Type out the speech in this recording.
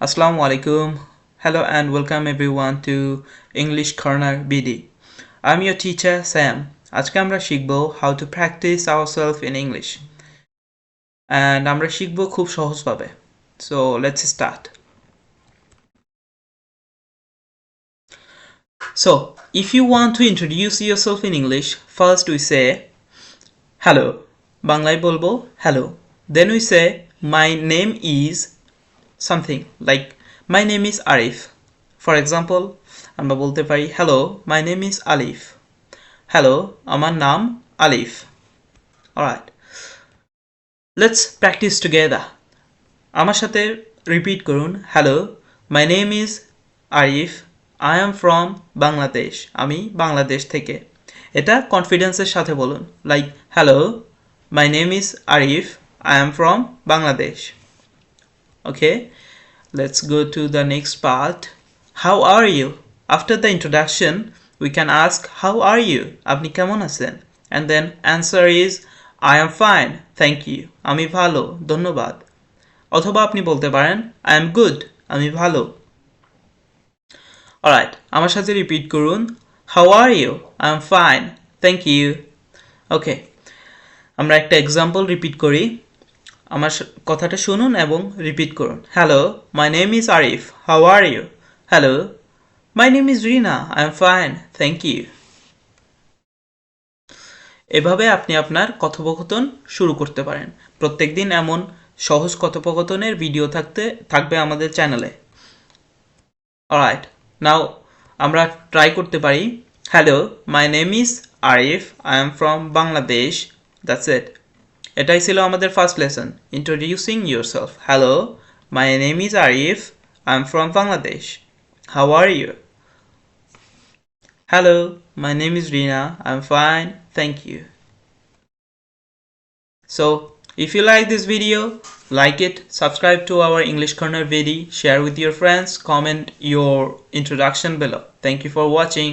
Assalamu alaikum. Hello and welcome everyone to English Corner BD. I'm your teacher Sam. আজকে আমরা শিখব how to practice ourselves in English. And আমরা শিখব খুব সহজভাবে. So let's start. So if you want to introduce yourself in English, first we say hello. বাংলায় বলবো hello. Then we say my name is something like my name is Arif. For example, আমরা বলতে পারি hello, my name is Alif. Hello, আমার নাম Alif. Alright. Let's practice together. আমার সাথে repeat করুন. Hello, my name is Arif. I am from Bangladesh. আমি বাংলাদেশ থেকে. এটা কনফিডেন্সের সাথে বলুন. Like hello, my name is Arif. I am from Bangladesh. Okay, let's go to the next part. How are you? After the introduction, we can ask how are you? আপনি কেমন আছেন? And then answer is I am fine, thank you. আমি ভালো, ধন্যবাদ. অথবা আপনি বলতে পারেন I am good, আমি ভালো. Alright, আমার সাথে রিপিট করুন. How are you? I am fine, thank you. Okay, আমরা একটা এক্সাম্পল রিপিট করি. আমার কথাটা শুনুন এবং রিপিট করুন. Hello, my name is Arif. How are you? Hello, my name is Rina. I am fine, thank you. এভাবে আপনি আপনার কথোপকথন শুরু করতে পারেন. প্রত্যেকদিন এমন সহজ কথোপকথনের ভিডিও থাকবে আমাদের চ্যানেলে. অলরাইট, নাও আমরা ট্রাই করতে পারি. Hello, my name is Arif. I am from Bangladesh. That's it. এটাই ছিল আমাদের first lesson, introducing yourself. Hello, my name is Arif. I am from Bangladesh. How are you? Hello, my name is Rina. I am fine, thank you. So, if you like this video, like it, subscribe to our English Corner video, share with your friends, comment your introduction below. Thank you for watching.